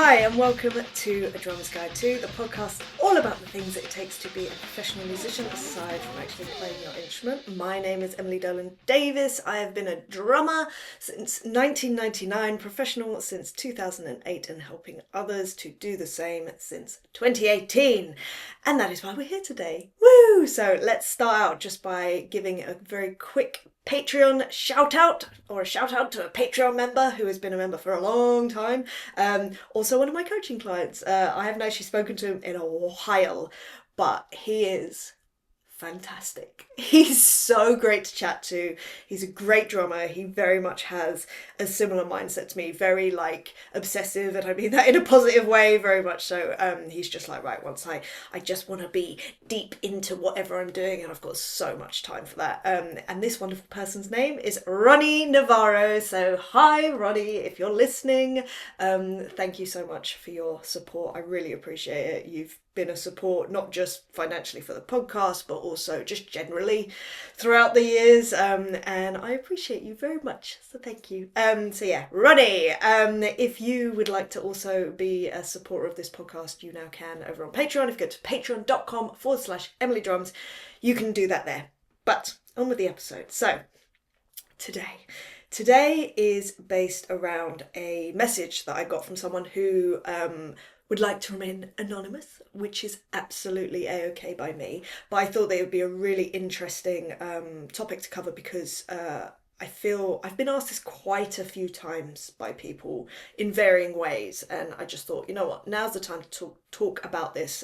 Hi and welcome to A Drummer's Guide to, the podcast all about the things that it takes to be a professional musician aside from actually playing your instrument. My name is Emily Dolan Davis. I have been a drummer since 1999, professional since 2008 and helping others to do the same since 2018. And that is why we're here today. Woo! So let's start out just by giving a very quick Patreon shout out, or a shout out to a Patreon member who has been a member for a long time. Also one of my coaching clients. I haven't actually spoken to him in a while, but he is fantastic. He's so great to chat to. He's a great drummer. He very much has a similar mindset to me, very obsessive, and I mean that in a positive way, very much so. He's just right, once I just want to be deep into whatever I'm doing, and I've got so much time for that. And this wonderful person's name is Ronnie Navarro. So hi Ronnie, if you're listening, thank you so much for your support. I really appreciate it. You've been a support, not just financially for the podcast, but also just generally throughout the years, and I appreciate you very much, so thank you. So yeah, Ronnie, if you would like to also be a supporter of this podcast, you now can over on Patreon. If you go to patreon.com/EmilyDrums, you can do that there. But on with the episode. So today is based around a message that I got from someone who would like to remain anonymous, which is absolutely a-okay by me. But I thought they would be a really interesting topic to cover because I feel I've been asked this quite a few times by people in varying ways, and I just thought, you know what, now's the time to talk about this.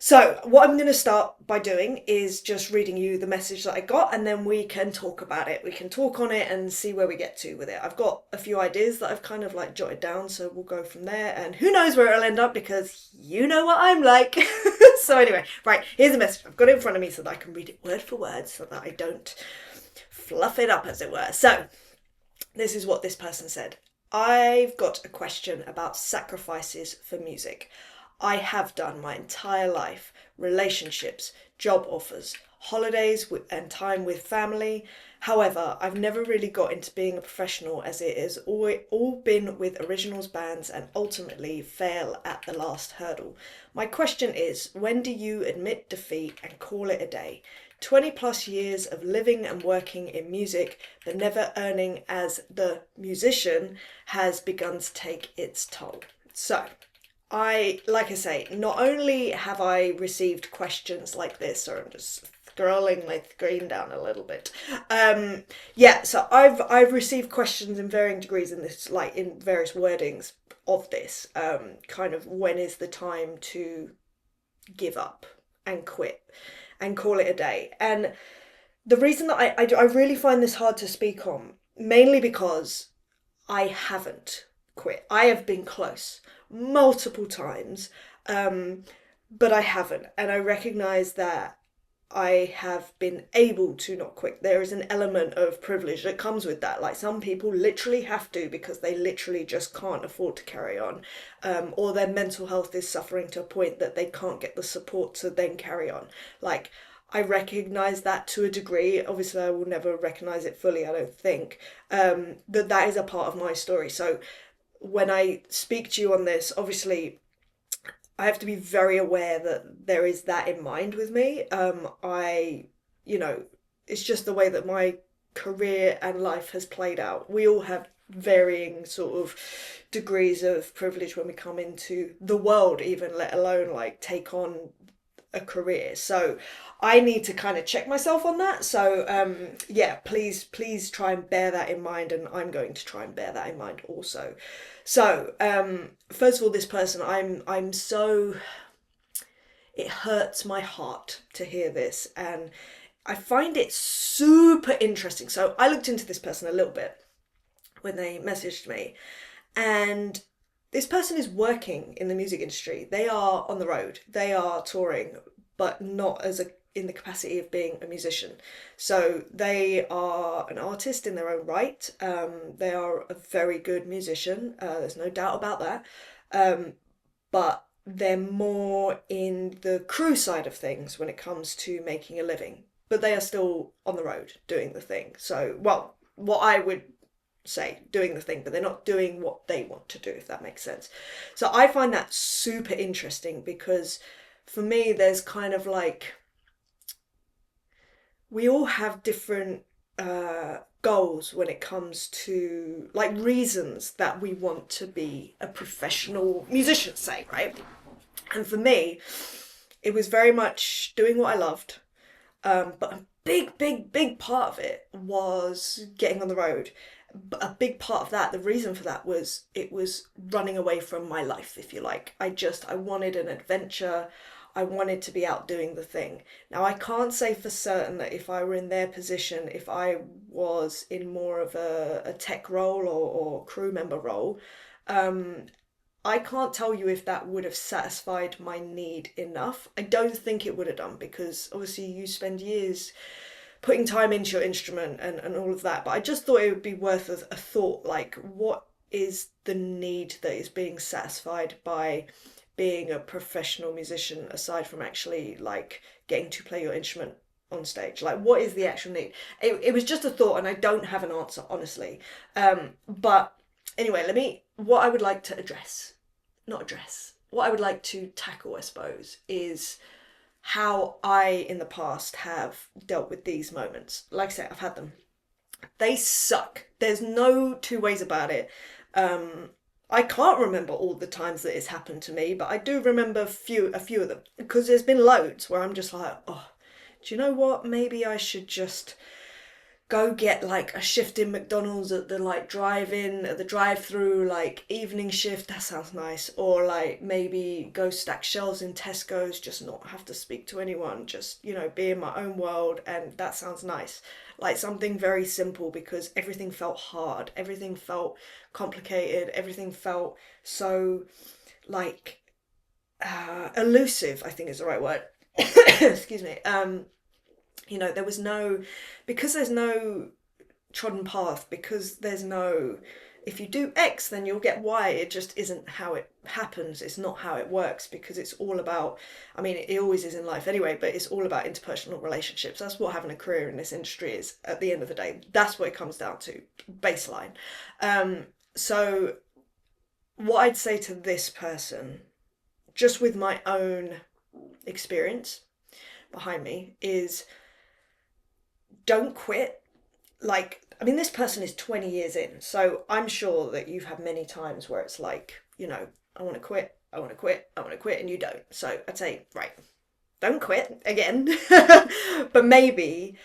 So what I'm going to start by doing is just reading you the message that I got, and then we can talk about it. We can talk on it and see where we get to with it. I've got a few ideas that I've kind of jotted down, so we'll go from there, and who knows where it'll end up, because you know what I'm like. So anyway, right, here's the message. I've got it in front of me so that I can read it word for word so that I don't fluff it up, as it were. So this is what this person said. I've got a question about sacrifices for music. I have done my entire life, relationships, job offers, holidays and time with family. However, I've never really got into being a professional, as it has all been with originals bands and ultimately fail at the last hurdle. My question is, when do you admit defeat and call it a day? 20 plus years of living and working in music, but never earning as the musician, has begun to take its toll. So, like I say, not only have I received questions like this, or I'm just scrolling my screen down a little bit. So I've received questions in varying degrees in this, in various wordings of this, kind of when is the time to give up and quit and call it a day. And the reason that I really find this hard to speak on, mainly because I haven't quit. I have been close multiple times, but I haven't, and I recognise that I have been able to not quit. There is an element of privilege that comes with that. Some people literally have to because they literally just can't afford to carry on, or their mental health is suffering to a point that they can't get the support to then carry on. I recognise that to a degree. Obviously, I will never recognise it fully, I don't think, that is a part of my story. So when I speak to you on this, obviously, I have to be very aware that there is that in mind with me. It's just the way that my career and life has played out. We all have varying sort of degrees of privilege when we come into the world, even let alone take on a career. So I need to kind of check myself on that. So please try and bear that in mind, and I'm going to try and bear that in mind also. So first of all, this person, I'm so, it hurts my heart to hear this, and I find it super interesting. So I looked into this person a little bit when they messaged me, and this person is working in the music industry. They are on the road, they are touring, but not in the capacity of being a musician. So they are an artist in their own right. They are a very good musician. There's no doubt about that. But they're more in the crew side of things when it comes to making a living. But they are still on the road doing the thing. So, what I would say, doing the thing, but they're not doing what they want to do, if that makes sense. So I find that super interesting because for me, there's kind of like, we all have different goals when it comes to like reasons that we want to be a professional musician, say, right? And for me, it was very much doing what I loved. But a big part of it was getting on the road. But a big part of that, the reason for that was it was running away from my life, if you like. I wanted an adventure. I wanted to be out doing the thing. Now, I can't say for certain that if I were in their position, if I was in more of a tech role or crew member role, um, I can't tell you if that would have satisfied my need enough. I don't think it would have done because obviously you spend years putting time into your instrument and all of that. But I just thought it would be worth a thought, like what is the need that is being satisfied by being a professional musician aside from actually like getting to play your instrument on stage? Like what is the actual need? It was just a thought and I don't have an answer, honestly. But anyway, what I would like to what I would like to tackle, I suppose, is how I in the past have dealt with these moments. Like I said, I've had them. They suck. There's no two ways about it. I can't remember all the times that it's happened to me, but I do remember a few of them because there's been loads where I'm just like, oh, do you know what? Maybe I should just go get like a shift in McDonald's at the like drive-in, at the drive-through, like evening shift. That sounds nice. Or like maybe go stack shelves in Tesco's, just not have to speak to anyone, just, you know, be in my own world, and that sounds nice. Like something very simple because everything felt hard, everything felt complicated, everything felt so like elusive, I think is the right word. Excuse me. You know, there was no, because there's no trodden path, because there's no, if you do X, then you'll get Y. It just isn't how it happens. It's not how it works because it's all about, I mean, it always is in life anyway, but it's all about interpersonal relationships. That's what having a career in this industry is at the end of the day. That's what it comes down to, baseline. So what I'd say to this person, just with my own experience behind me, is don't quit. Like, I mean, this person is 20 years in, so I'm sure that you've had many times where it's like, you know, I want to quit, I want to quit, I want to quit, and you don't. So I'd say, right, don't quit again, but maybe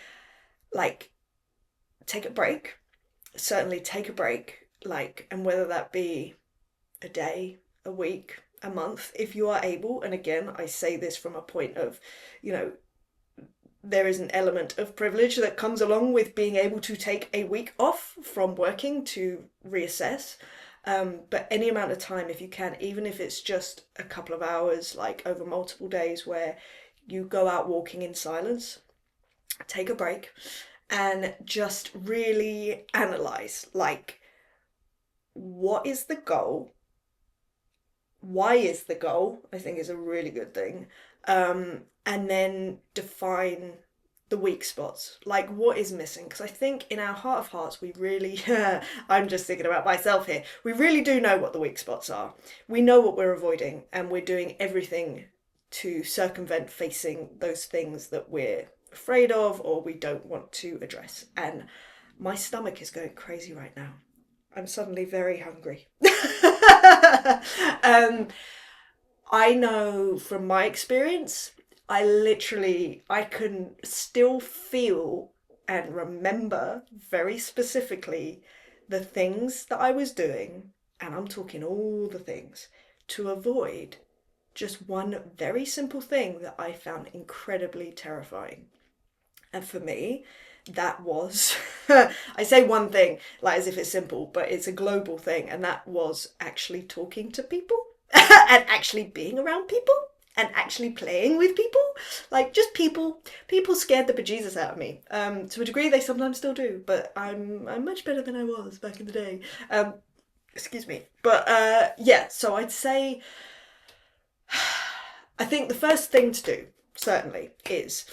like take a break. Certainly take a break, like, and whether that be a day, a week, a month, if you are able. And again, I say this from a point of, you know, there is an element of privilege that comes along with being able to take a week off from working to reassess. But any amount of time, if you can, even if it's just a couple of hours, like over multiple days, where you go out walking in silence, take a break and just really analyze, like, what is the goal? Why is the goal? I think is a really good thing. And then define the weak spots, like what is missing. Because I think in our heart of hearts, we really, I'm just thinking about myself here, we really do know what the weak spots are. We know what we're avoiding, and we're doing everything to circumvent facing those things that we're afraid of or we don't want to address. And my stomach is going crazy right now. I'm suddenly very hungry. I know from my experience, I can still feel and remember very specifically the things that I was doing, and I'm talking all the things, to avoid just one very simple thing that I found incredibly terrifying. And for me, that was, I say one thing like as if it's simple, but it's a global thing, and that was actually talking to people and actually being around people and actually playing with people. Like just people scared the bejesus out of me. To a degree they sometimes still do, but I'm much better than I was back in the day. Excuse me. But yeah, so I'd say I think the first thing to do certainly is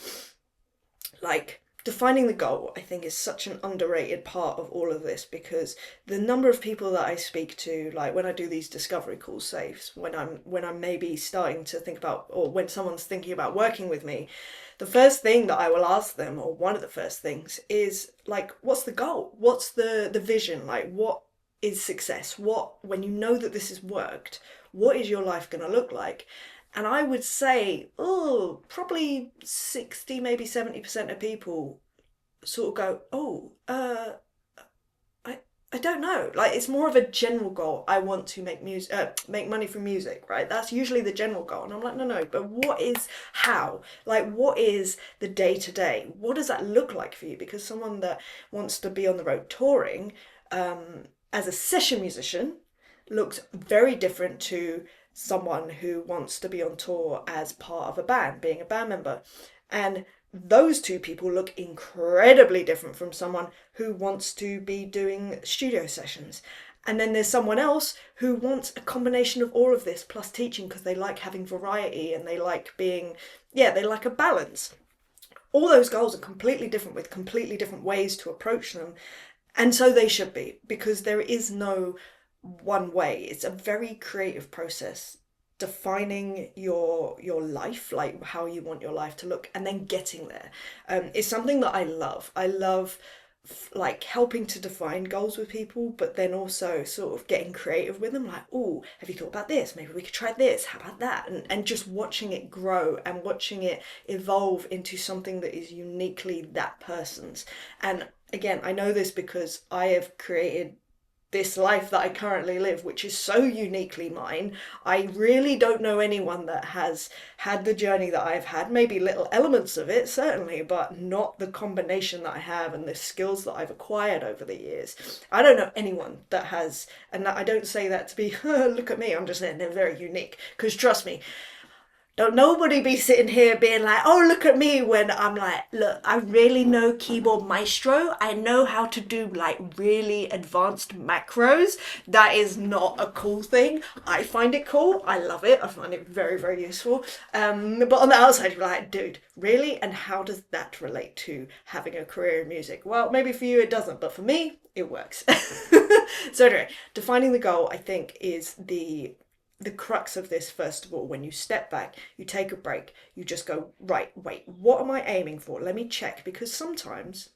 like defining the goal, I think, is such an underrated part of all of this, because the number of people that I speak to, like when I do these discovery calls, say when I'm maybe starting to think about, or when someone's thinking about working with me, the first thing that I will ask them, or one of the first things, is like, what's the goal? What's the vision? Like, what is success? What, when you know that this has worked, what is your life going to look like? And I would say, oh, probably 60, maybe 70% of people sort of go, oh, I don't know. Like, it's more of a general goal. I want to make music, make money from music, right? That's usually the general goal. And I'm like, no, but what is how? Like, what is the day to day? What does that look like for you? Because someone that wants to be on the road touring, as a session musician, looks very different to someone who wants to be on tour as part of a band, being a band member. And those two people look incredibly different from someone who wants to be doing studio sessions. And then there's someone else who wants a combination of all of this plus teaching, because they like having variety and they like being, they like a balance. All those goals are completely different, with completely different ways to approach them. And so they should be, because there is no one way. It's a very creative process, defining your life, like how you want your life to look, and then getting there. It's something that I love. I love like helping to define goals with people, but then also sort of getting creative with them, like, oh, have you thought about this? Maybe we could try this, how about that? And just watching it grow and watching it evolve into something that is uniquely that person's. And again, I know this because I have created this life that I currently live, which is so uniquely mine. I really don't know anyone that has had the journey that I've had, maybe little elements of it, certainly, but not the combination that I have and the skills that I've acquired over the years. I don't know anyone that has, and I don't say that to be, look at me, I'm just saying they're very unique, because trust me, don't nobody be sitting here being like, oh, look at me, when I'm like, look, I really know Keyboard Maestro. I know how to do like really advanced macros. That is not a cool thing. I find it cool. I love it. I find it very, very useful. But on the outside, you're like, dude, really? And how does that relate to having a career in music? Well, maybe for you it doesn't, but for me, it works. So anyway, defining the goal, I think, is the crux of this. First of all, when you step back, you take a break, you just go, right, wait, what am I aiming for? Let me check. Because sometimes,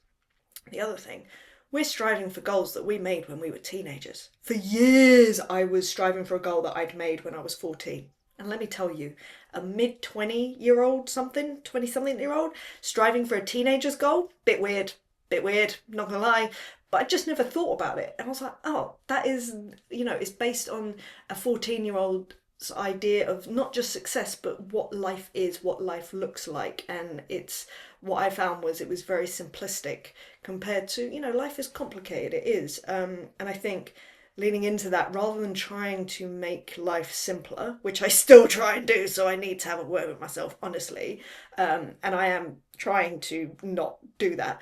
the other thing, we're striving for goals that we made when we were teenagers. For years, I was striving for a goal that I'd made when I was 14. And let me tell you, a mid 20-year-old, 20-something year old, striving for a teenager's goal, bit weird, not gonna lie. But I just never thought about it. And I was like, oh, that is, it's based on a 14-year-old's idea of not just success, but what life is, what life looks like. And it's, what I found was, it was very simplistic compared to, life is complicated, it is. And I think leaning into that, rather than trying to make life simpler, which I still try and do, so I need to have a word with myself, honestly. And I am trying to not do that.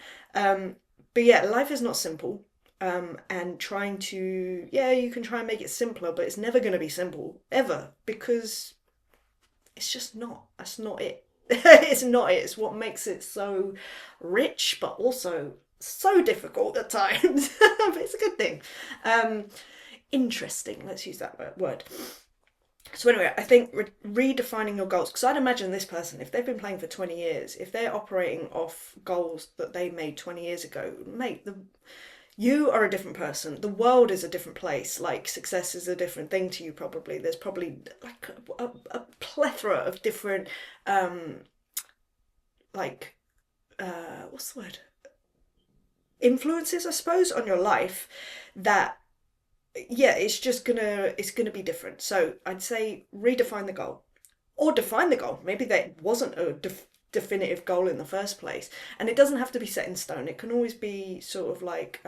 But yeah, life is not simple, and trying to, you can try and make it simpler, but it's never going to be simple, ever, because it's just not. That's not it. It's not it. It's what makes it so rich, but also so difficult at times. But it's a good thing. Interesting, let's use that word. So anyway, I think redefining your goals, because I'd imagine this person, if they've been playing for 20 years, if they're operating off goals that they made 20 years ago, mate, you are a different person. The world is a different place. Like, success is a different thing to you, probably. There's probably like a plethora of different, what's the word? Influences, I suppose, on your life that, it's gonna be different. So I'd say redefine the goal, or define the goal. Maybe that wasn't a definitive goal in the first place, and it doesn't have to be set in stone. It can always be sort of like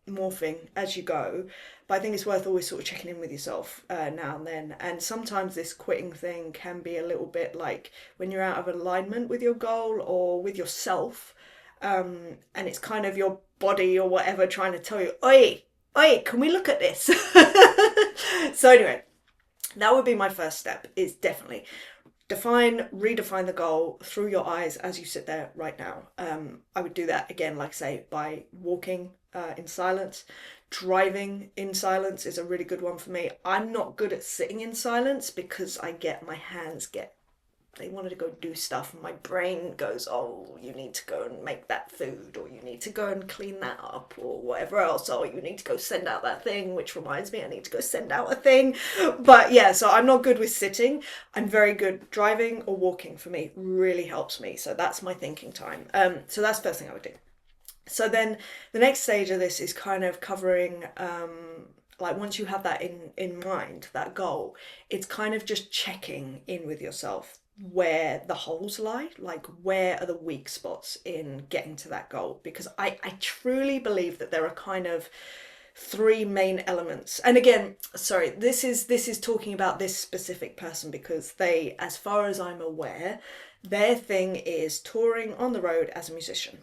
morphing as you go. But I think it's worth always sort of checking in with yourself now and then. And sometimes this quitting thing can be a little bit like when you're out of alignment with your goal or with yourself, and it's kind of your body or whatever trying to tell you, oi, can we look at this? So anyway, that would be my first step, is definitely redefine the goal through your eyes as you sit there right now. I would do that again, like I say, by walking in silence. Driving in silence is a really good one for me. I'm not good at sitting in silence because my hands they wanted to go do stuff and my brain goes, oh, you need to go and make that food, or you need to go and clean that up, or whatever else, or you need to go send out that thing, which reminds me I need to go send out a thing. But yeah, so I'm not good with sitting. I'm very good driving or walking. For me really helps me, so that's my thinking time. So that's the first thing I would do. So then the next stage of this is kind of covering like once you have that in mind, that goal, it's kind of just checking in with yourself where the holes lie, like where are the weak spots in getting to that goal. Because I truly believe that there are kind of three main elements. And again, sorry, this is talking about this specific person because they, as far as I'm aware, their thing is touring on the road as a musician.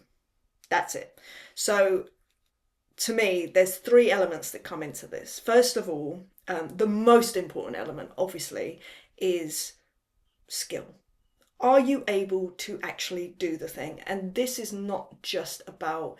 That's it. So to me, there's three elements that come into this. First of all, the most important element, obviously, is skill. Are you able to actually do the thing? And this is not just about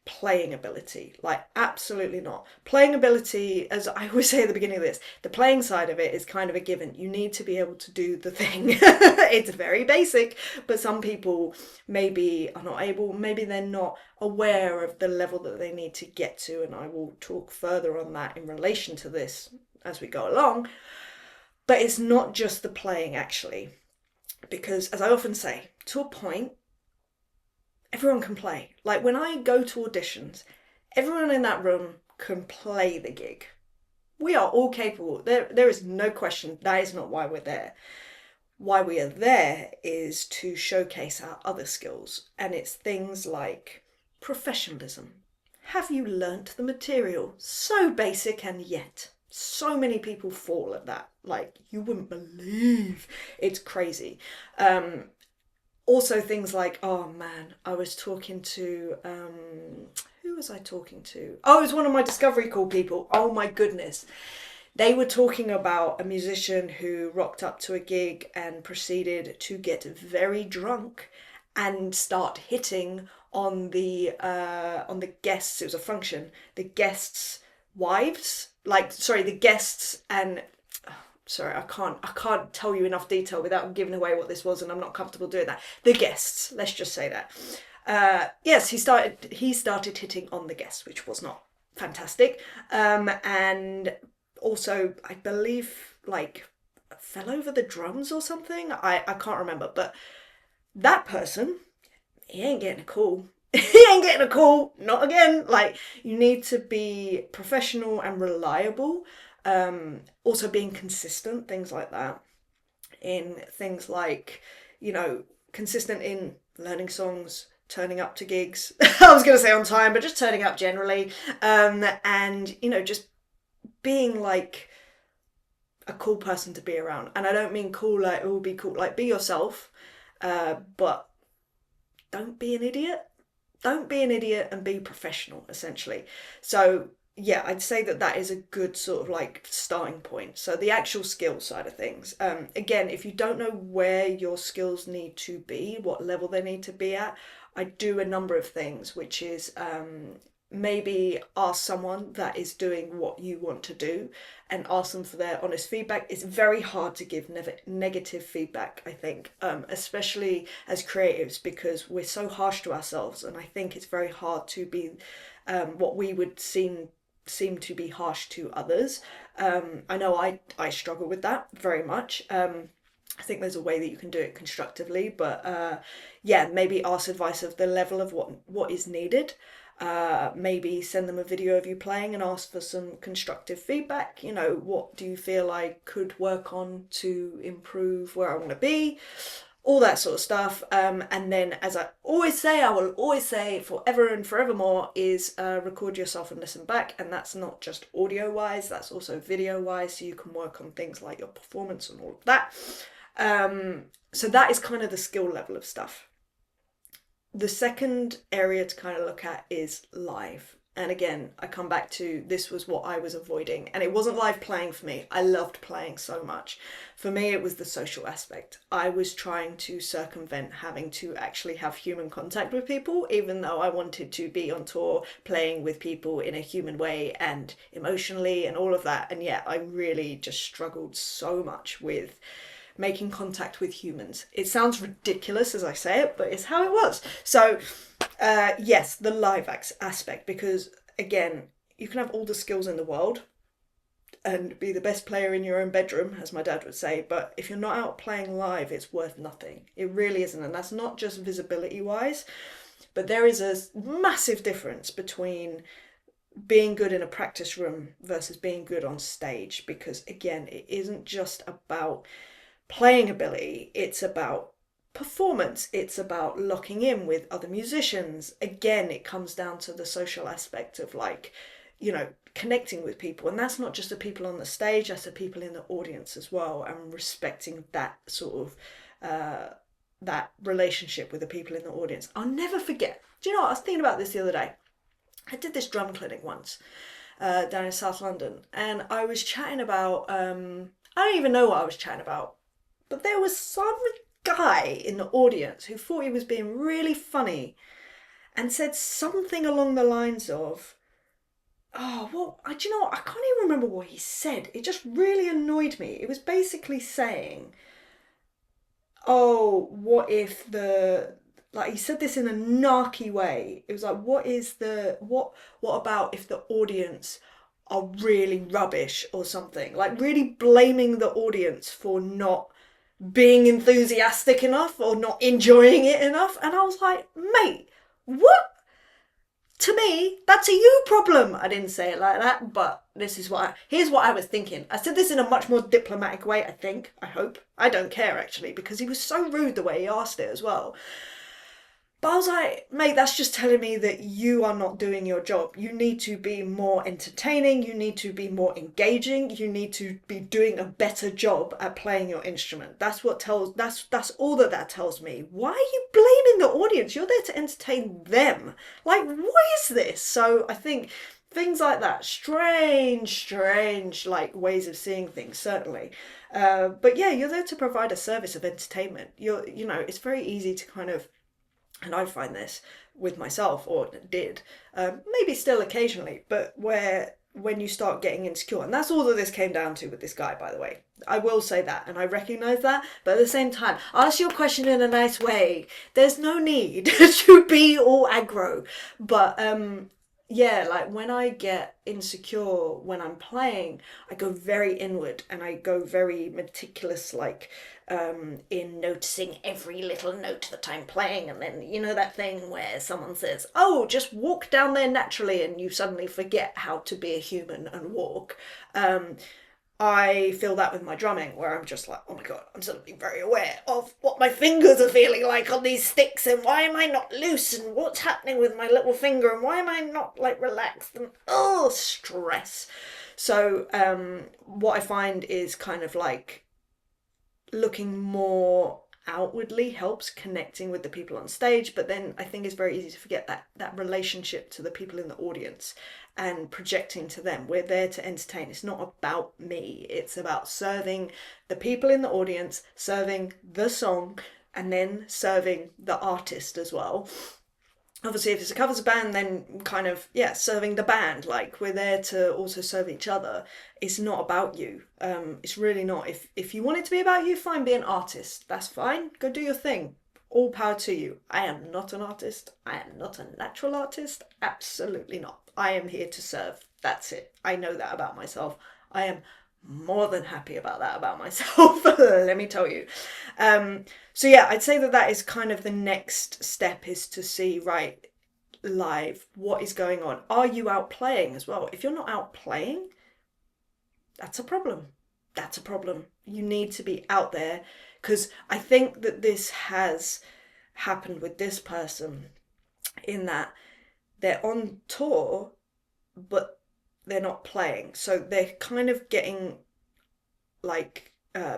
playing ability, like absolutely not. Playing ability, as I always say at the beginning of this, the playing side of it is kind of a given. You need to be able to do the thing. It's very basic, but some people maybe are not able, maybe they're not aware of the level that they need to get to, and I will talk further on that in relation to this as we go along. But it's not just the playing, actually, because as I often say, to a point, everyone can play. Like when I go to auditions, everyone in that room can play the gig. We are all capable. There is no question. That is not why we're there. Why we are there is to showcase our other skills. And it's things like professionalism. Have you learnt the material? So basic, and yet so many people fall at that. Like you wouldn't believe. It's crazy. Also things like, oh man, I was talking to, who was I talking to? Oh, it was one of my Discovery Call people. Oh my goodness. They were talking about a musician who rocked up to a gig and proceeded to get very drunk and start hitting on the guests. It was a function. The guests' wives, the guests and sorry, I can't tell you enough detail without giving away what this was, and I'm not comfortable doing that. The guests, let's just say that. Yes, he started hitting on the guests, which was not fantastic. And also, I believe, fell over the drums or something. I can't remember, but that person, he ain't getting a call. He ain't getting a call, not again. Like, you need to be professional and reliable. Also being consistent, things like that. In things like, consistent in learning songs, turning up to gigs. I was going to say on time, but just turning up generally. And, just being like a cool person to be around. And I don't mean cool like, oh, be cool. Like, be yourself, but don't be an idiot. Don't be an idiot and be professional, essentially. So yeah, I'd say that is a good sort of starting point. So the actual skill side of things. Again, if you don't know where your skills need to be, what level they need to be at, I do a number of things, which is maybe ask someone that is doing what you want to do and ask them for their honest feedback. It's very hard to give negative feedback, I think, especially as creatives, because we're so harsh to ourselves, and I think it's very hard to be what we would seem to be harsh to others. I know I struggle with that very much. I think there's a way that you can do it constructively, but maybe ask advice of the level of what is needed. Maybe send them a video of you playing and ask for some constructive feedback. What do you feel I could work on to improve where I want to be? All that sort of stuff. And then, as I will always say forever and forevermore, is record yourself and listen back. And that's not just audio wise, that's also video wise. So you can work on things like your performance and all of that. So that is kind of the skill level of stuff. The second area to kind of look at is live. And again, I come back to this was what I was avoiding. And it wasn't live playing for me. I loved playing so much. For me, it was the social aspect. I was trying to circumvent having to actually have human contact with people, even though I wanted to be on tour playing with people in a human way and emotionally and all of that. And yet I really just struggled so much with making contact with humans. It sounds ridiculous as I say it, but it's how it was. So yes, the live aspect, because again, you can have all the skills in the world and be the best player in your own bedroom, as my dad would say, but if you're not out playing live, it's worth nothing. It really isn't. And that's not just visibility wise, but there is a massive difference between being good in a practice room versus being good on stage, because again, it isn't just about playing ability, it's about performance, it's about locking in with other musicians. Again, it comes down to the social aspect of, like, you know, connecting with people, and that's not just the people on the stage, that's the people in the audience as well, and respecting that sort of that relationship with the people in the audience. I'll never forget, do you know what, I was thinking about this the other day. I did this drum clinic once down in South London, and I was chatting about I don't even know what I was chatting about, but there was some guy in the audience who thought he was being really funny and said something along the lines of, oh, well, do you know what? I can't even remember what he said. It just really annoyed me. It was basically saying, oh, what if the, like, he said this in a narky way. It was like, what about if the audience are really rubbish or something? Like, really blaming the audience for not being enthusiastic enough or not enjoying it enough. And I was like, mate, what? To me, that's a you problem. I didn't say it like that, but here's what I was thinking. I said this in a much more diplomatic way, I think, I hope. I don't care, actually, because he was so rude the way he asked it as well. But I was like, mate, that's just telling me that you are not doing your job. You need to be more entertaining. You need to be more engaging. You need to be doing a better job at playing your instrument. That's all that tells me. Why are you blaming the audience? You're there to entertain them. Like, what is this? So I think things like that, strange, like ways of seeing things, certainly. But yeah, you're there to provide a service of entertainment. It's very easy to kind of, and I find this with myself, or did, maybe still occasionally, but when you start getting insecure, and that's all that this came down to with this guy, by the way. I will say that, and I recognise that, but at the same time, ask your question in a nice way. There's no need to be all aggro, but yeah, like when I get insecure when I'm playing, I go very inward and I go very meticulous, like in noticing every little note that I'm playing. And then, you know, that thing where someone says, oh, just walk down there naturally, and you suddenly forget how to be a human and walk. I feel that with my drumming, where I'm just like, oh my god, I'm suddenly very aware of what my fingers are feeling like on these sticks, and why am I not loose, and what's happening with my little finger, and why am I not like relaxed, and oh, stress. So what I find is kind of like looking more outwardly helps connecting with the people on stage, but then I think it's very easy to forget that relationship to the people in the audience and projecting to them. We're there to entertain. It's not about me. It's about serving the people in the audience, serving the song, and then serving the artist as well. Obviously, if it's a covers band, then kind of, yeah, serving the band. Like, we're there to also serve each other. It's not about you. It's really not. If you want it to be about you, fine, be an artist. That's fine. Go do your thing. All power to you. I am not an artist. I am not a natural artist. Absolutely not. I am here to serve. That's it. I know that about myself. I am more than happy about that about myself, let me tell you. So yeah, I'd say that is kind of the next step, is to see, right, live, what is going on. Are you out playing as well? If you're not out playing, that's a problem. That's a problem. You need to be out there, because I think that this has happened with this person, in that they're on tour, but they're not playing. So they're kind of getting like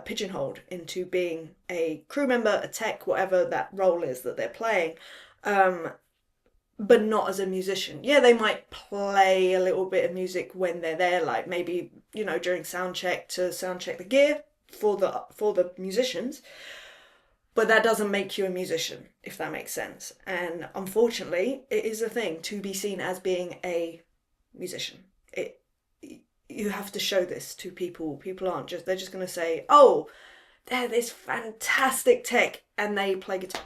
pigeonholed into being a crew member, a tech, whatever that role is that they're playing. but not as a musician. Yeah, they might play a little bit of music when they're there, like maybe, during sound check to sound check the gear for the musicians. But that doesn't make you a musician, if that makes sense. And unfortunately, it is a thing to be seen as being a musician. You have to show this to people. People aren't just, they're just going to say, oh, they're this fantastic tech and they play guitar.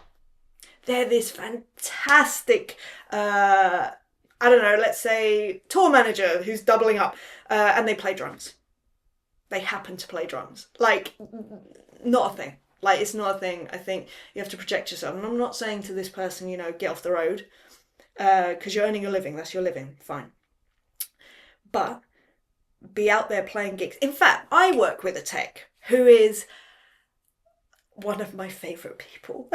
They're this fantastic, I don't know, let's say tour manager who's doubling up, and they play drums. They happen to play drums. Like, not a thing. Like, it's not a thing. I think you have to project yourself. And I'm not saying to this person, get off the road, because you're earning a living. That's your living. Fine. But be out there playing gigs. In fact, I work with a tech who is one of my favourite people.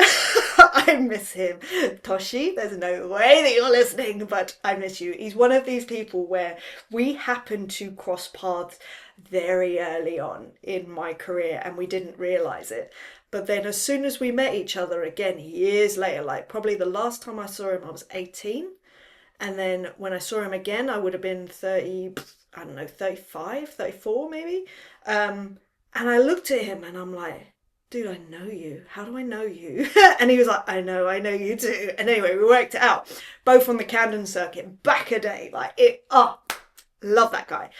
I miss him. Toshi, there's no way that you're listening, but I miss you. He's one of these people where we happened to cross paths very early on in my career and we didn't realise it. But then as soon as we met each other again years later, like probably the last time I saw him I was 18, and then when I saw him again I would have been 30, I don't know, 35, 34 maybe. And I looked at him and I'm like, dude, I know you. How do I know you? And he was like, I know you too. And anyway, we worked it out. Both on the Camden circuit, back a day. Love that guy.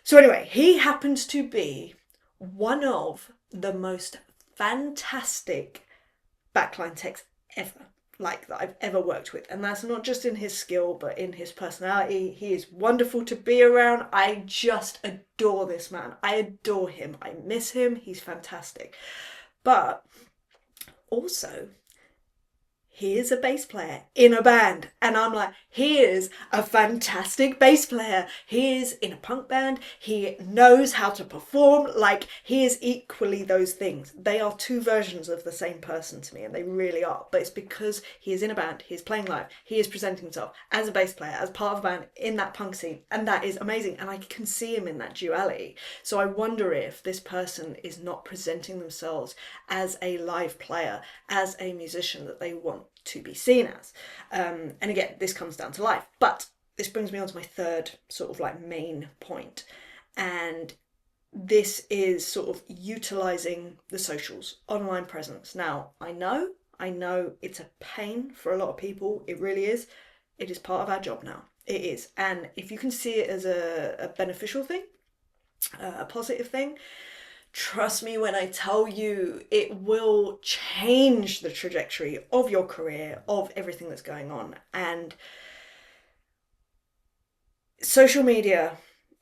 So anyway, he happens to be one of the most fantastic backline techs ever, that I've ever worked with. And that's not just in his skill, but in his personality. He is wonderful to be around. I just adore this man. I adore him. I miss him. He's fantastic. But also, he is a bass player in a band. And I'm like, he is a fantastic bass player. He is in a punk band. He knows how to perform. He is equally those things. They are two versions of the same person to me, and they really are. But it's because he is in a band. He is playing live. He is presenting himself as a bass player, as part of a band in that punk scene. And that is amazing. And I can see him in that duality. So I wonder if this person is not presenting themselves as a live player, as a musician that they want to be seen as. And again, this comes down to life. But this brings me on to my third sort of main point. And this is sort of utilising the socials, online presence. Now, I know it's a pain for a lot of people. It really is. It is part of our job now. It is. And if you can see it as a beneficial thing, a positive thing, trust me when I tell you it will change the trajectory of your career, of everything that's going on. And social media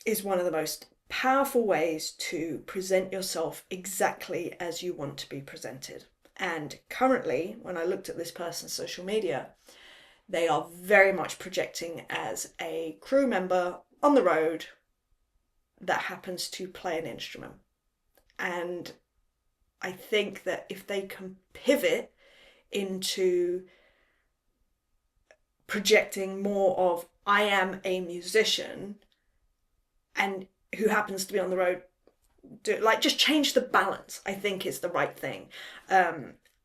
is one of the most powerful ways to present yourself exactly as you want to be presented. And currently, when I looked at this person's social media, they are very much projecting as a crew member on the road that happens to play an instrument. And I think that if they can pivot into projecting more of, I am a musician, and who happens to be on the road, just change the balance, I think is the right thing.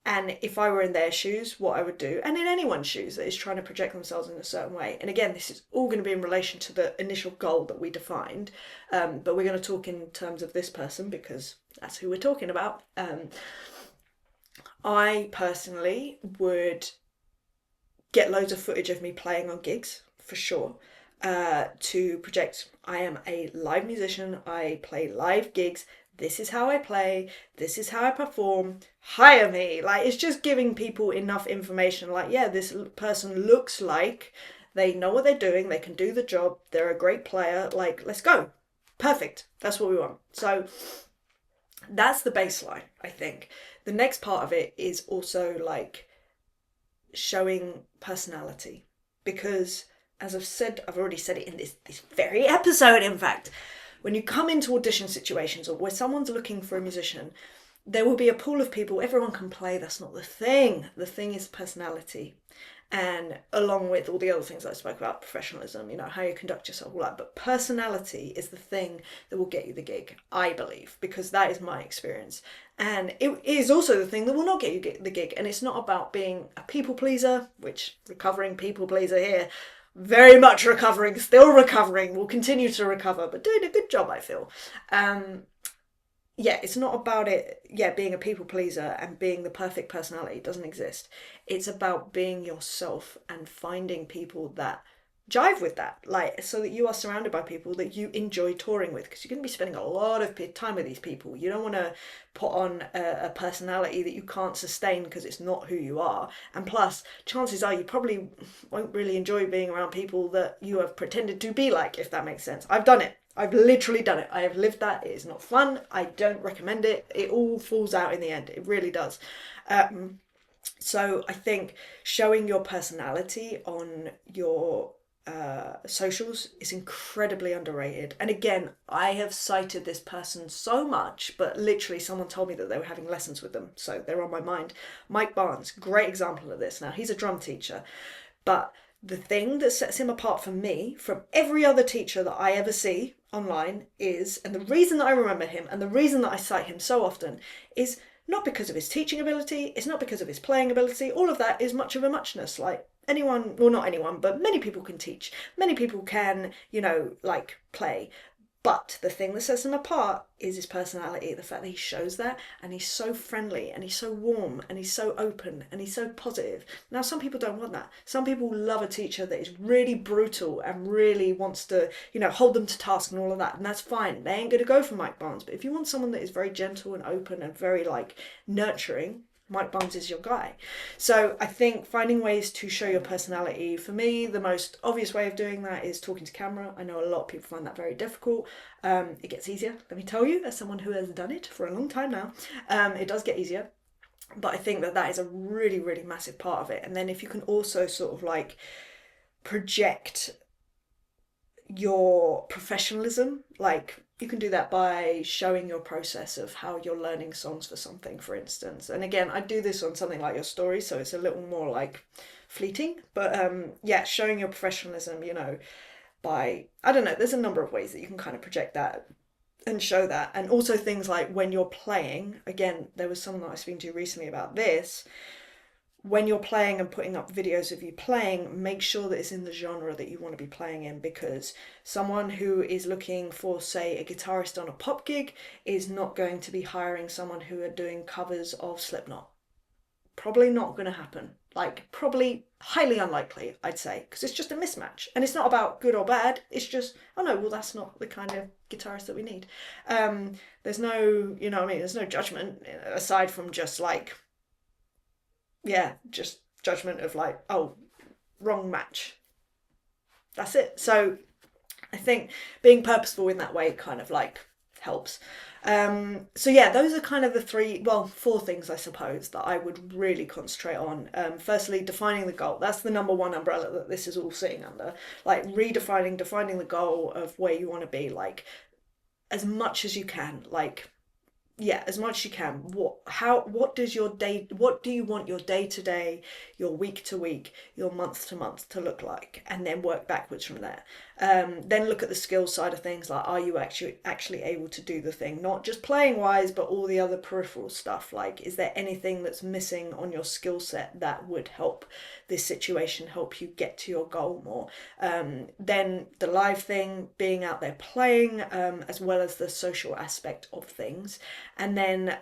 And if I were in their shoes, what I would do, and in anyone's shoes that is trying to project themselves in a certain way, and again, this is all going to be in relation to the initial goal that we defined, but we're going to talk in terms of this person because that's who we're talking about. I personally would get loads of footage of me playing on gigs, for sure, to project, I am a live musician, I play live gigs, this is how I play, this is how I perform, hire me. It's just giving people enough information, this person looks like they know what they're doing, they can do the job, they're a great player, let's go. Perfect. That's what we want. So that's the baseline, I think. The next part of it is also showing personality, because as I've already said it in this very episode, in fact, when you come into audition situations or where someone's looking for a musician, there will be a pool of people, everyone can play, that's not the thing. The thing is personality. and along with all the other things I spoke about, professionalism, you know, how you conduct yourself, all that. But personality is the thing that will get you the gig, I believe, because that is my experience. And it is also the thing that will not get you the gig. And it's not about being a people pleaser, which recovering people pleaser here, very much recovering, still recovering, will continue to recover, but doing a good job, I feel. Yeah, it's not about it, being a people pleaser and being the perfect personality. It doesn't exist. It's about being yourself and finding people that jive with that, like, so that you are surrounded by people that you enjoy touring with, because you're going to be spending a lot of time with these people. You don't want to put on a personality that you can't sustain because it's not who you are. And plus, chances are you probably won't really enjoy being around people that you have pretended to be like, if that makes sense. I've done it. I've literally done it. I have lived that. It is not fun. I don't recommend it. It all falls out in the end. It really does. So I think showing your personality on your socials is incredibly underrated. And again, I have cited this person so much, but literally someone told me that they were having lessons with them, so they're on my mind. Mike Barnes, great example of this. Now, he's a drum teacher, but the thing that sets him apart for me from every other teacher that I ever see online is, and the reason that I remember him and the reason that I cite him so often, is not because of his teaching ability, it's not because of his playing ability. All of that is much of a muchness. Like, anyone, well, not anyone, but many people can teach. Many people can, you know, like, play. But the thing that sets him apart is his personality, the fact that he shows that, and he's so friendly, and he's so warm, and he's so open, and he's so positive. Now, some people don't want that. Some people love a teacher that is really brutal and really wants to, you know, hold them to task and all of that, and that's fine. They ain't going to go for Mike Barnes. But if you want someone that is very gentle and open and very, like, nurturing, Mike Barnes is your guy. So I think finding ways to show your personality, for me, the most obvious way of doing that is talking to camera. I know a lot of people find that very difficult. It gets easier, let me tell you, as someone who has done it for a long time now. It does get easier. But I think that that is a really, really massive part of it. And then if you can also sort of like project your professionalism, like, you can do that by showing your process of how you're learning songs for something, for instance. And again, I do this on something like your story, so it's a little more like fleeting. But yeah, showing your professionalism, you know, by, I don't know, there's a number of ways that you can kind of project that and show that. And also things like when you're playing, again, there was someone that I was speaking to recently about this. When you're playing and putting up videos of you playing, make sure that it's in the genre that you want to be playing in, because someone who is looking for, say, a guitarist on a pop gig is not going to be hiring someone who are doing covers of Slipknot. Probably not going to happen. Like, probably highly unlikely, I'd say, because it's just a mismatch. And it's not about good or bad. It's just, oh no, well, that's not the kind of guitarist that we need. There's no, you know what I mean, there's no judgment aside from just like, yeah, just judgment of like, oh, wrong match. That's it. So I think being purposeful in that way kind of like helps. So yeah, those are kind of the four things, I suppose, that I would really concentrate on. Firstly, defining the goal. That's the number one umbrella that this is all sitting under. Like defining the goal of where you want to be, like as much as you can, like, yeah, as much as you can. What do you want your day to day, your week to week, your month to month to look like, and then work backwards from there. Then look at the skills side of things, like, are you actually able to do the thing, not just playing wise, but all the other peripheral stuff. Like, is there anything that's missing on your skill set that would help this situation, help you get to your goal more? Then the live thing, being out there playing, as well as the social aspect of things. And then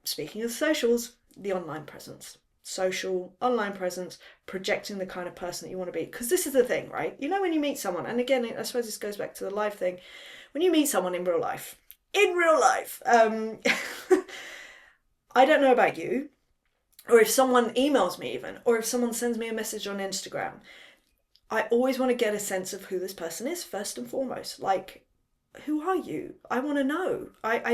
speaking of socials, the online presence. Social online presence, projecting the kind of person that you want to be. Because this is the thing, right? You know, when you meet someone, and again, I suppose this goes back to the live thing, when you meet someone in real life, I don't know about you, or if someone emails me even, or if someone sends me a message on Instagram, I always want to get a sense of who this person is first and foremost. Like, who are you? I want to know. I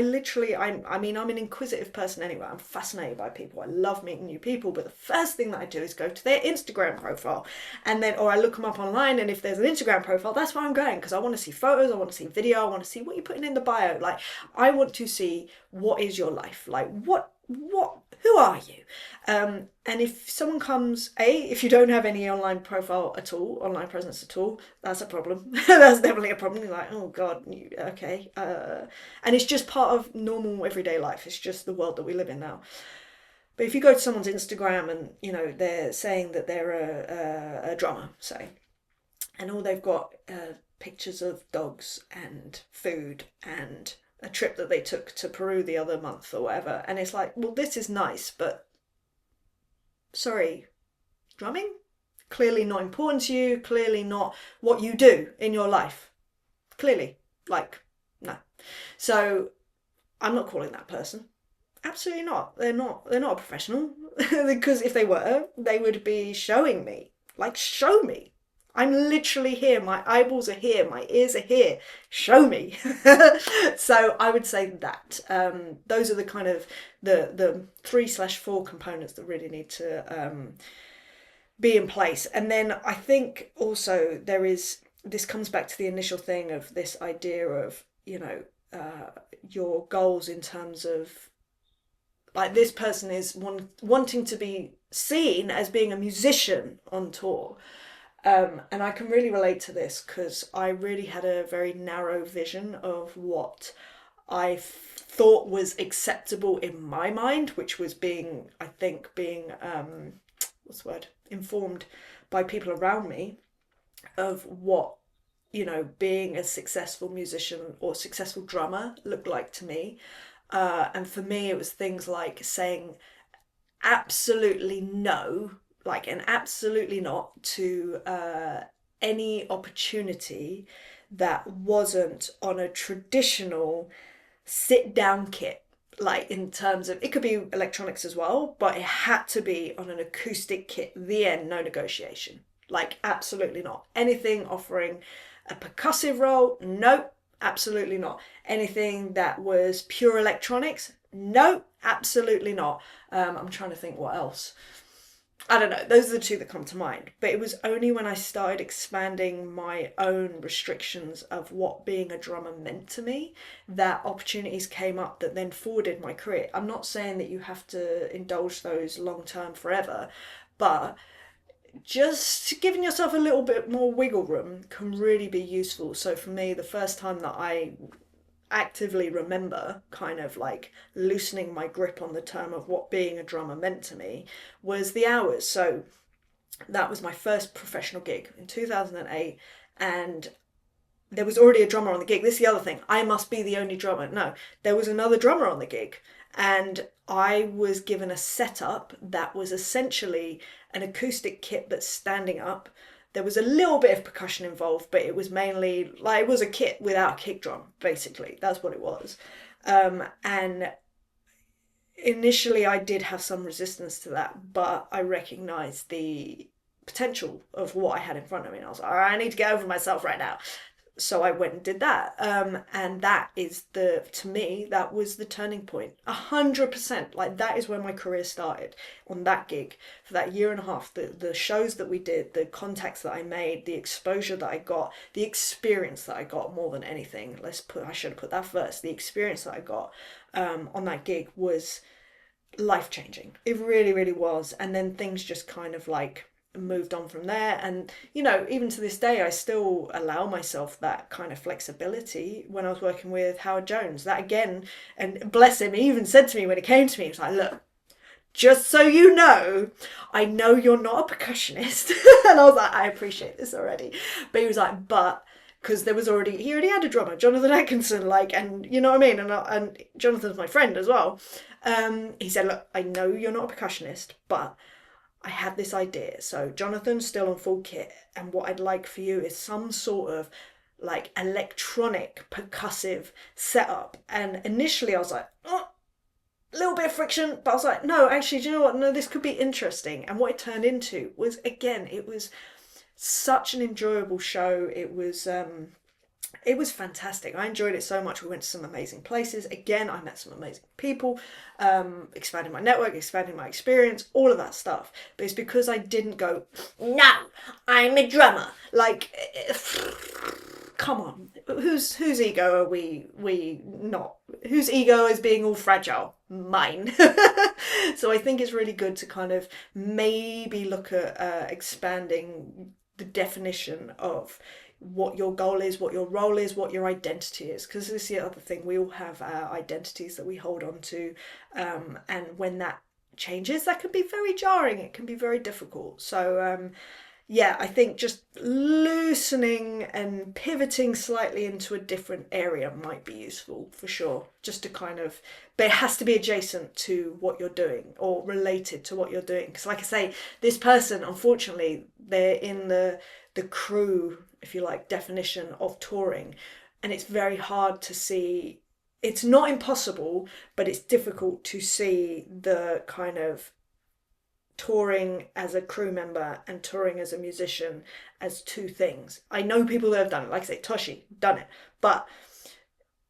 mean, I'm an inquisitive person anyway. I'm fascinated by people. I love meeting new people. But the first thing that I do is go to their Instagram profile, and then, or I look them up online. And if there's an Instagram profile, that's where I'm going, because I want to see photos. I want to see video. I want to see what you're putting in the bio. Like, I want to see, what is your life? Like, what who are you? And if someone comes, if you don't have any online profile at all, online presence at all, that's a problem. That's definitely a problem. You're like, oh God, okay. And it's just part of normal everyday life. It's just the world that we live in now. But if you go to someone's Instagram and, they're saying that they're a drummer, say, and all they've got pictures of dogs and food and a trip that they took to Peru the other month or whatever. And it's like, well, this is nice, but sorry, drumming? Clearly not important to you, clearly not what you do in your life. Clearly, no. So I'm not calling that person. Absolutely not. They're not a professional. Because if they were, they would be showing me. Show me. I'm literally here. My eyeballs are here. My ears are here. Show me. So I would say that those are the kind of the 3/4 components that really need to be in place. And then I think also this comes back to the initial thing of this idea of your goals in terms of this person is wanting to be seen as being a musician on tour. And I can really relate to this because I really had a very narrow vision of what I thought was acceptable in my mind, which was being informed by people around me of what, being a successful musician or successful drummer looked like to me. And for me, it was things like saying absolutely no, and absolutely not to any opportunity that wasn't on a traditional sit-down kit. In terms of, it could be electronics as well, but it had to be on an acoustic kit, the end, no negotiation. Absolutely not. Anything offering a percussive role, nope, absolutely not. Anything that was pure electronics, nope, absolutely not. I'm trying to think what else. I don't know, those are the two that come to mind. But it was only when I started expanding my own restrictions of what being a drummer meant to me that opportunities came up that then forwarded my career. I'm not saying that you have to indulge those long term forever, but just giving yourself a little bit more wiggle room can really be useful. So for me, the first time that I actively remember kind of loosening my grip on the term of what being a drummer meant to me was the Hours. So that was my first professional gig in 2008, and there was already a drummer on the gig. This is the other thing. I must be the only drummer. No, there was another drummer on the gig, and I was given a setup that was essentially an acoustic kit that's standing up. There was a little bit of percussion involved, but it was mainly it was a kit without a kick drum, basically. That's what it was. And initially I did have some resistance to that, but I recognised the potential of what I had in front of me. And I was like, all right, I need to get over myself right now. So I went and did that. And that is to me, that was the turning point. 100%. That is where my career started, on that gig for that year and a half. The shows that we did, the contacts that I made, the exposure that I got, the experience that I got more than anything. I should have put that first. The experience that I got on that gig was life-changing. It really, really was. And then things just kind of moved on from there. And even to this day I still allow myself that kind of flexibility. When I was working with Howard Jones, that again, and bless him, he even said to me when it came to me, he was like, look, just so you know, I know you're not a percussionist. And I was like, I appreciate this already. But he was like, but because he already had a drummer, Jonathan Atkinson, and you know what I mean? And Jonathan's my friend as well. He said, look, I know you're not a percussionist, but I had this idea. So Jonathan's still on full kit, and what I'd like for you is some sort of electronic percussive setup. And initially I was like, oh, a little bit of friction, but I was like, no, actually, do you know what? No, this could be interesting. And what it turned into was, again, it was such an enjoyable show. It was fantastic. I enjoyed it so much. We went to some amazing places. Again, I met some amazing people, expanding my network, expanding my experience, all of that stuff. But it's because I didn't go, no, I'm a drummer. Come on. whose ego are we not? Whose ego is being all fragile? Mine. So I think it's really good to kind of maybe look at expanding the definition of what your goal is, what your role is, what your identity is. Because this is the other thing, we all have our identities that we hold on to, and when that changes, that can be very jarring. It can be very difficult. So yeah, I think just loosening and pivoting slightly into a different area might be useful for sure. Just to kind of, but it has to be adjacent to what you're doing or related to what you're doing. Because, like I say, this person, unfortunately, they're in the crew, if you like, definition of touring, and it's very hard to see. It's not impossible, but it's difficult to see the kind of touring as a crew member and touring as a musician as two things. I know people that have done it, like I say, Toshi done it, but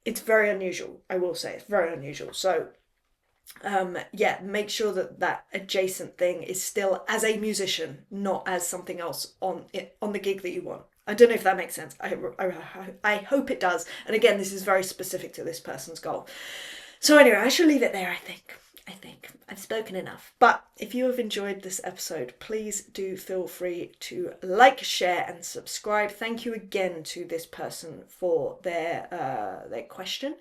it's very unusual. I will say it's very unusual. So yeah, make sure that that adjacent thing is still as a musician, not as something else on the gig that you want. I don't know if that makes sense. I hope it does. And again, this is very specific to this person's goal. So anyway, I shall leave it there, I think I've spoken enough. But if you have enjoyed this episode, please do feel free to like, share and subscribe. Thank you again to this person for their question.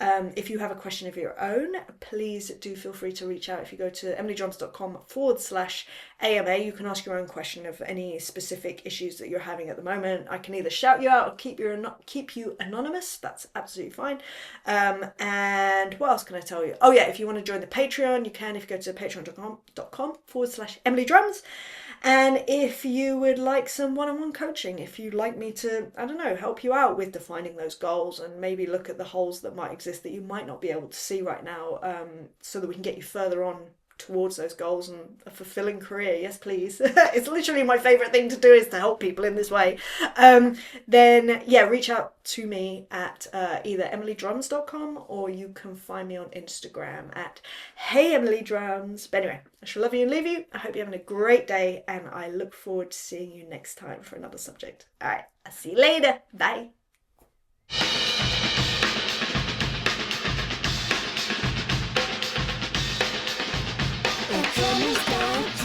If you have a question of your own, please do feel free to reach out. If you go to emilydrums.com/AMA, you can ask your own question of any specific issues that you're having at the moment. I can either shout you out or keep you anonymous. That's absolutely fine. And what else can I tell you? Oh yeah, if you want to join the Patreon, you can if you go to patreon.com/emilydrums. And if you would like some one-on-one coaching, if you'd like me to, I don't know, help you out with defining those goals and maybe look at the holes that might exist that you might not be able to see right now, so that we can get you further on towards those goals and a fulfilling career, yes please. It's literally my favourite thing to do, is to help people in this way. Then yeah, reach out to me at either emilydrums.com, or you can find me on Instagram at HeyEmilyDrums. But anyway, I shall love you and leave you. I hope you're having a great day, and I look forward to seeing you next time for another subject. Alright, I'll see you later. Bye. It's almost done.